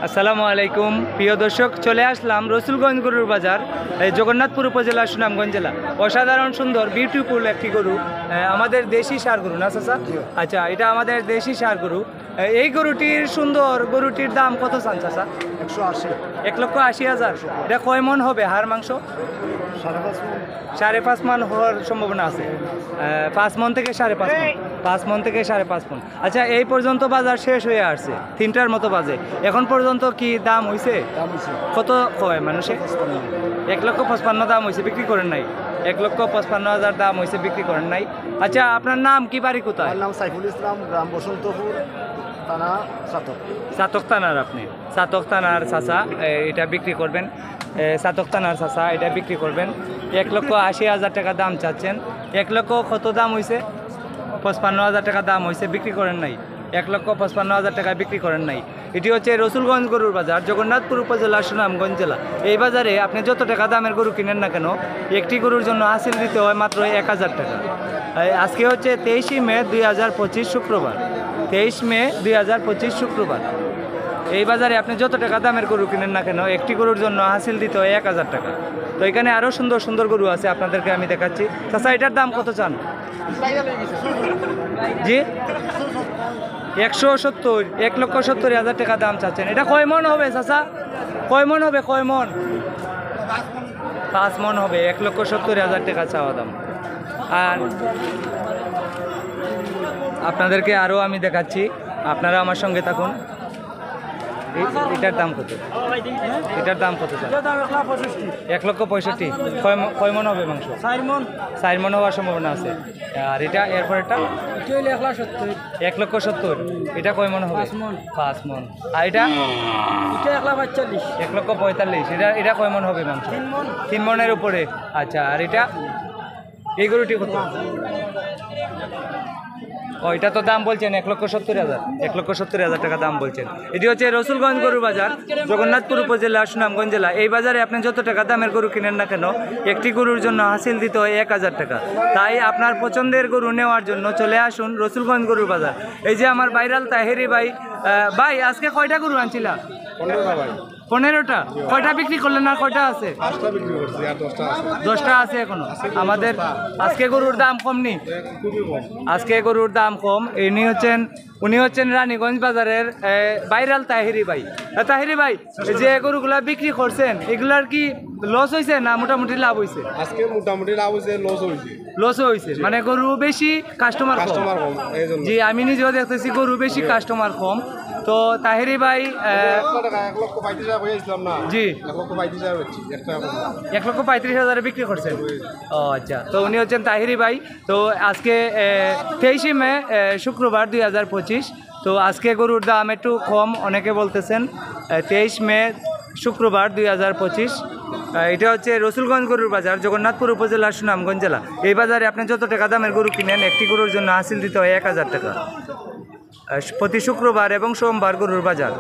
আসসালামু আলাইকুম প্রিয় দর্শক, চলে আসলাম রসুলগঞ্জ গরুর বাজার, জগন্নাথপুর উপজেলা, সুনামগঞ্জ জেলা। অসাধারণ সুন্দর বিউটিফুল একটি গরু, আমাদের দেশি ষাঁড় গরু না চাচা? আচ্ছা, এটা আমাদের দেশি ষাঁড় গরু। এই গরুটির সুন্দর গরুটির দাম কত চান চাচা? 180। 1,80,000। এটা কয় মন হবে হাড় মাংস? 5.5 মন হওয়ার সম্ভাবনা আছে। 5 মন থেকে 5.5 মন, 5 মন থেকে 5.5 মন। আচ্ছা, এই পর্যন্ত বাজার শেষ হয়ে আসছে, 3টার মতো বাজে। এখন পর্যন্ত কি দাম হয়েছে? কত কয় মানুষে? 1,55,000 দাম হয়েছে, বিক্রি করেন নাই? 1,55,000 দাম হয়েছে, বিক্রি করেন নাই। আচ্ছা, আপনার নাম কি, বাড়ি কোথায়? আমার নাম সাইফুল ইসলাম, গ্রাম বসন্তপুর, থানা সাতক। সাতক থানার আপনি? সাতক থানার চাচা এটা বিক্রি করবেন, সাতক থানার চাচা এটা বিক্রি করবেন। 1,80,000 টাকা দাম চাচ্ছেন। 1 লক্ষ কত দাম হয়েছে? 55,000 টাকা দাম হয়েছে, বিক্রি করেন নাই। 1,55,000 টাকা বিক্রি করেন নাই। এটি হচ্ছে রসুলগঞ্জ গরুর বাজার, জগন্নাথপুর উপজেলা, সুনামগঞ্জ জেলা। এই বাজারে আপনি যত টাকা দামের গরু কিনেন না কেন, একটি গরুর জন্য হাসিল দিতে হয় মাত্র 1,000 টাকা। আজকে হচ্ছে 23 মে 2025 শুক্রবার। 23 মে 2025 শুক্রবার। এই বাজারে আপনি যত টাকা দামের গরু কিনেন না কেন, একটি গরুর জন্য হাসিল দিতে হয় 1,000 টাকা। তো এখানে আরও সুন্দর সুন্দর গরু আছে, আপনাদেরকে আমি দেখাচ্ছি। চাচা, এটার দাম কত চান? জি, 170। 1,70,000 টাকা দাম চাচ্ছেন। এটা কয় মন হবে চাচা? কয় মন হবে? কয় মন? 5 মন হবে। 1,70,000 টাকা চাওয়া দাম। আর আপনাদেরকে আরও আমি দেখাচ্ছি, আপনারা আমার সঙ্গে থাকুন। এটার দাম কত? এটার দাম কত? 1,65,000। কয় মন হবে মাংস? 4 মন হওয়ার সম্ভাবনা আছে। আর এটা এরপর এটা 1,70,000। এটা কয় মন হবে? 5 মন। আর এটা 1,45,000। এটা কয় মন হবে মাংস? 3 মনের উপরে। আচ্ছা, আর এটা এই গরুটি কত? ও, এটা তো দাম বলছেন 1,70,000। 1,70,000 টাকা দাম বলছেন। এটি হচ্ছে রসুলগঞ্জ গরুর বাজার, জগন্নাথপুর উপজেলা, সুনামগঞ্জ জেলা। এই বাজারে আপনি যত টাকা দামের গরু কিনেন না কেন, একটি গরুর জন্য হাসিল দিতে হয় 1,000 টাকা। তাই আপনার পছন্দের গরু নেওয়ার জন্য চলে আসুন রসুলগঞ্জ গরুর বাজার। এই যে আমার ভাইরাল তাহেরি ভাই। ভাই, আজকে কয়টা গরু আনছিলা? 15টা। কয়টা বিক্রি করলেন আর কয়টা আছে? 10টা আছে এখনো। আমাদের আজকে গরুর দাম কম নি, আজকে গরুর দাম কম। উনি হচ্ছেন রানীগঞ্জ বাজারের ভাইরাল তাহেরি ভাই। তাহেরি ভাই, যে গরুগুলা বিক্রি করছেন, এগুলার কি লস হয়েছে না মোটামুটি লাভ হয়েছে? আজকে মোটামুটি লাভ হয়েছে, লসও হয়েছে, মানে গরু বেশি, কাস্টমার কম। জি, আমি নিজেও দেখতেছি গরু বেশি, কাস্টমার কম। তো তাহেরি ভাই, জি, 1,35,000 বিক্রি করছেন। ও আচ্ছা, তো উনি হচ্ছেন তাহেরি ভাই। তো আজকে 23 মে শুক্রবার 2025। তো আজকে গরুর দাম একটু কম, অনেকে বলতেছেন। 23 মে শুক্রবার 2025। এটা হচ্ছে রসুলগঞ্জ গরুর বাজার, জগন্নাথপুর উপজেলা, সুনামগঞ্জ জেলা। এই বাজারে আপনি যত টাকা দামের গরু কিনেন, একটি গরুর জন্য হাসিল দিতে হয় 1,000 টাকা। প্রতি শুক্রবার এবং সোমবার গরুর বাজার।